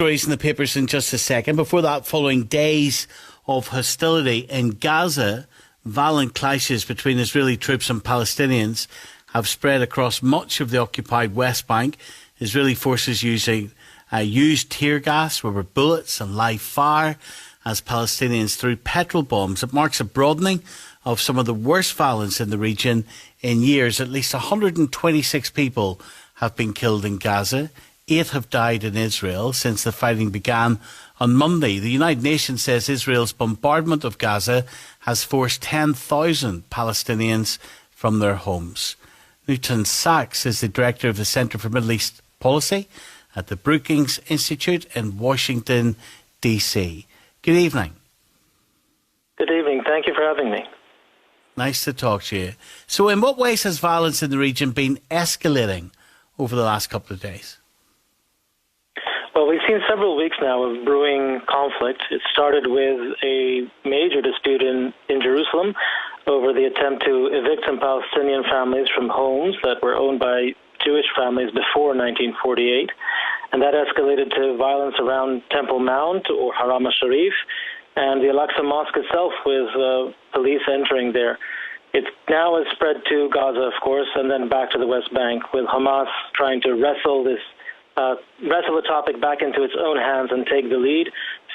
Stories in the papers in just a second. Before that, following days of hostility in Gaza, violent clashes between Israeli troops and Palestinians have spread across much of the occupied West Bank. Israeli forces used tear gas, rubber bullets and live fire as Palestinians threw petrol bombs. It marks a broadening of some of the worst violence in the region in years. At least 126 people have been killed in Gaza. 8 have died in Israel since the fighting began on Monday. The United Nations says Israel's bombardment of Gaza has forced 10,000 Palestinians from their homes. Newton Sachs is the director of the Centre for Middle East Policy at the Brookings Institute in Washington, D.C. Good evening. Good evening. Thank you for having me. Nice to talk to you. So in what ways has violence in the region been escalating over the last couple of days? Well, we've seen several weeks now of brewing conflict. It started with a major dispute in Jerusalem over the attempt to evict some Palestinian families from homes that were owned by Jewish families before 1948. And that escalated to violence around Temple Mount or Haram al-Sharif and the Al-Aqsa Mosque itself, with police entering there. It now has spread to Gaza, of course, and then back to the West Bank, with Hamas trying to wrestle the topic back into its own hands and take the lead,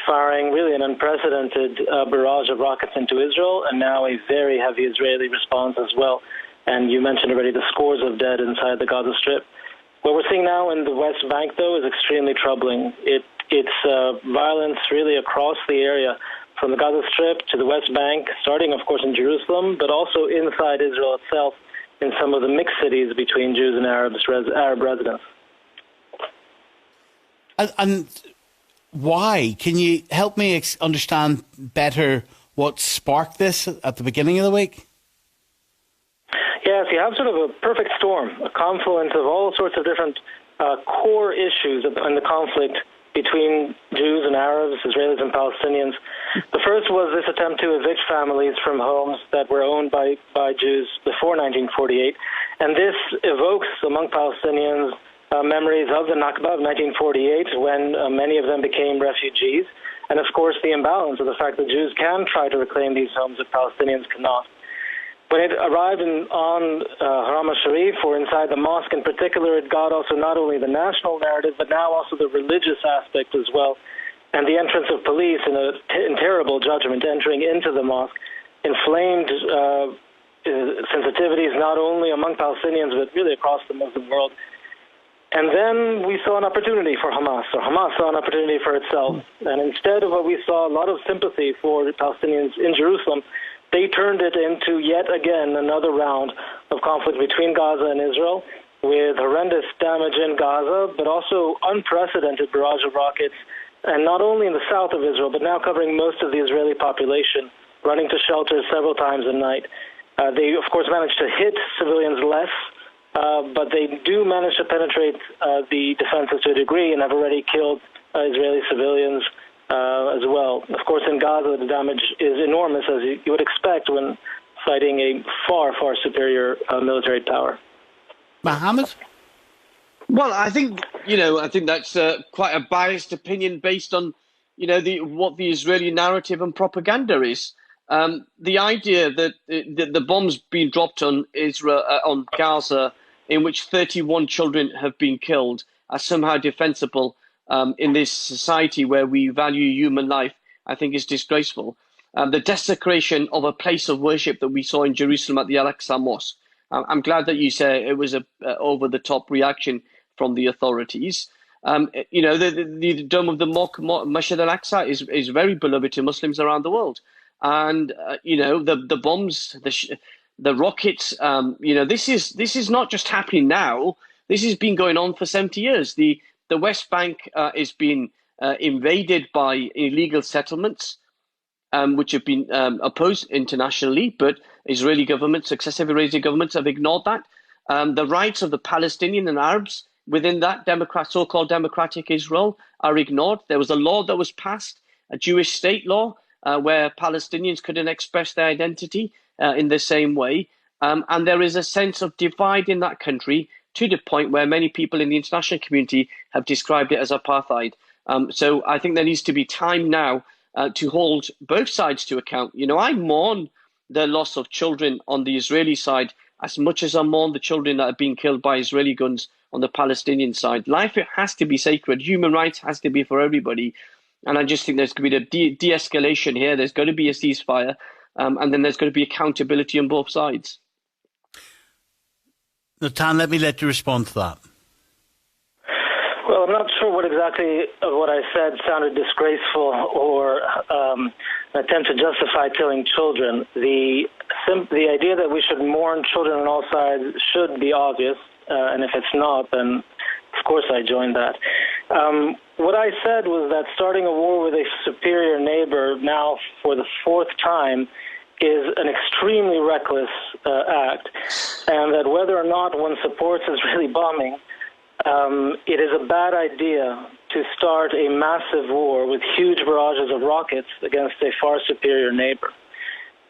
firing really an unprecedented barrage of rockets into Israel, and now a very heavy Israeli response as well. And you mentioned already the scores of dead inside the Gaza Strip. What we're seeing now in the West Bank, though, is extremely troubling. It's violence really across the area, from the Gaza Strip to the West Bank, starting, of course, in Jerusalem, but also inside Israel itself in some of the mixed cities between Jews and Arab residents. And why? Can you help me understand better what sparked this at the beginning of the week? Yes, you have sort of a perfect storm, a confluence of all sorts of different core issues in the conflict between Jews and Arabs, Israelis and Palestinians. The first was this attempt to evict families from homes that were owned by Jews before 1948. And this evokes among Palestinians memories of the Nakba of 1948, when many of them became refugees. And of course, the imbalance of the fact that Jews can try to reclaim these homes that Palestinians cannot. When it arrived on Haram al-Sharif, or inside the mosque in particular, it got also not only the national narrative, but now also the religious aspect as well. And the entrance of police in terrible judgment entering into the mosque inflamed sensitivities not only among Palestinians, but really across the Muslim world. And then we saw an opportunity for Hamas, or Hamas saw an opportunity for itself. And instead of what we saw a lot of sympathy for the Palestinians in Jerusalem, they turned it into yet again another round of conflict between Gaza and Israel, with horrendous damage in Gaza, but also unprecedented barrage of rockets, and not only in the south of Israel, but now covering most of the Israeli population, running to shelters several times a night. They, of course, managed to hit civilians less, but they do manage to penetrate the defenses to a degree and have already killed Israeli civilians as well. Of course, in Gaza, the damage is enormous, as you would expect when fighting a far, far superior military power. Mohammed? Well, I think that's quite a biased opinion based on, what the Israeli narrative and propaganda is. The idea that the bombs being dropped on Israel, on Gaza, in which 31 children have been killed, are somehow defensible in this society where we value human life, I think is disgraceful. The desecration of a place of worship that we saw in Jerusalem at the Al-Aqsa Mosque. I'm glad that you say it was a over-the-top reaction from the authorities. The Dome of the Masjid Al-Aqsa is very beloved to Muslims around the world. And, the bombs, the rockets, this is not just happening now. This has been going on for 70 years. The West Bank is being invaded by illegal settlements, which have been opposed internationally, but successive Israeli governments have ignored that. The rights of the Palestinian and Arabs within that so-called democratic Israel are ignored. There was a law that was passed, a Jewish state law, where Palestinians couldn't express their identity in the same way. And there is a sense of divide in that country, to the point where many people in the international community have described it as apartheid. So I think there needs to be time now to hold both sides to account. I mourn the loss of children on the Israeli side as much as I mourn the children that are being killed by Israeli guns on the Palestinian side. Life has to be sacred. Human rights has to be for everybody. And I just think there's going to be a de-escalation here. There's going to be a ceasefire. And then there's going to be accountability on both sides. Natan, let you respond to that. Well, I'm not sure what exactly of what I said sounded disgraceful or an attempt to justify killing children. The idea that we should mourn children on all sides should be obvious, and if it's not, then of course I join that. What I said was that starting a war with a superior neighbor now for the fourth time is an extremely reckless act, and that whether or not one supports Israeli bombing, it is a bad idea to start a massive war with huge barrages of rockets against a far superior neighbor.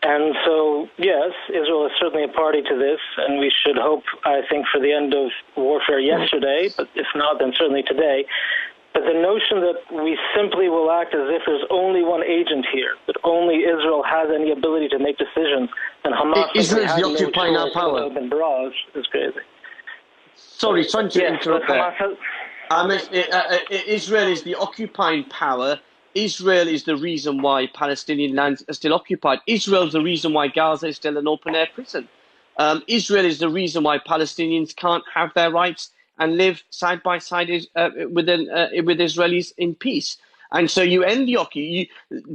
And so, yes, Israel is certainly a party to this, and we should hope, I think, for the end of warfare yesterday, but if not, then certainly today. But the notion that we simply will act as if there's only one agent here, that only Israel has any ability to make decisions, and Hamas Israel is no occupying our power. Open barrage is crazy. Sorry to interrupt there. Israel is the occupying power. Israel is the reason why Palestinian lands are still occupied. Israel is the reason why Gaza is still an open-air prison. Israel is the reason why Palestinians can't have their rights and live side by side with Israelis in peace. And so you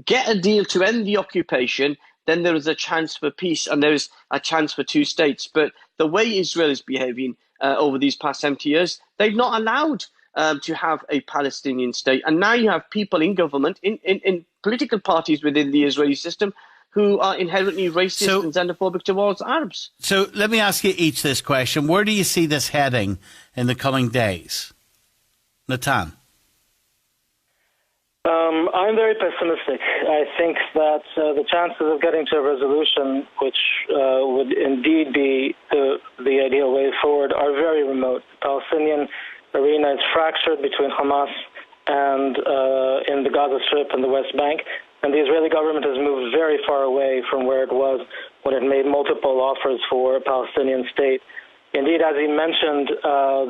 get a deal to end the occupation, then there is a chance for peace and there is a chance for two states. But the way Israel is behaving over these past 70 years, they've not allowed to have a Palestinian state. And now you have people in government, in political parties within the Israeli system, who are inherently racist and xenophobic towards Arabs. So let me ask you each this question. Where do you see this heading in the coming days? Natan? I'm very pessimistic. I think that the chances of getting to a resolution, which would indeed be the ideal way forward, are very remote. The Palestinian arena is fractured between Hamas and in the Gaza Strip and the West Bank, and the Israeli government has moved very far away from where it was when it made multiple offers for a Palestinian state. Indeed, as he mentioned,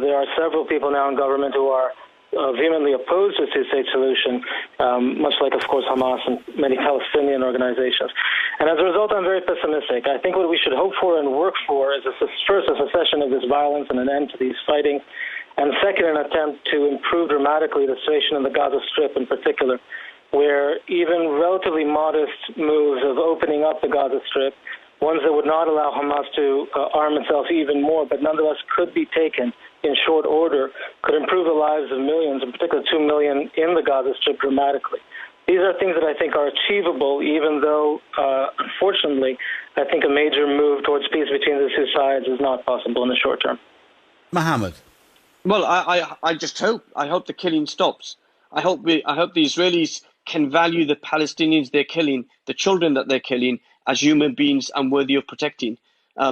there are several people now in government who are vehemently opposed to a two-state solution, much like, of course, Hamas and many Palestinian organizations. And as a result, I'm very pessimistic. I think what we should hope for and work for is first a cessation of this violence and an end to these fighting, and second, an attempt to improve dramatically the situation in the Gaza Strip in particular, where even relatively modest moves of opening up the Gaza Strip, ones that would not allow Hamas to arm itself even more, but nonetheless could be taken in short order, could improve the lives of millions, in particular 2 million in the Gaza Strip dramatically. These are things that I think are achievable, even though, unfortunately, I think a major move towards peace between the two sides is not possible in the short term. Mohammed? Well, I just hope. I hope the killing stops. I hope the Israelis can value the Palestinians they're killing, the children that they're killing, as human beings and worthy of protecting,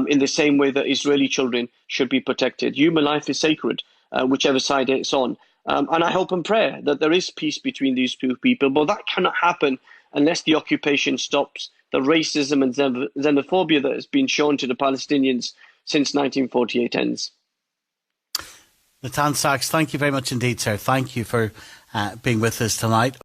in the same way that Israeli children should be protected. Human life is sacred, whichever side it's on. And I hope and pray that there is peace between these two people, but that cannot happen unless the occupation stops, the racism and xenophobia that has been shown to the Palestinians since 1948 ends. Natan Sachs, thank you very much indeed, sir. Thank you for being with us tonight.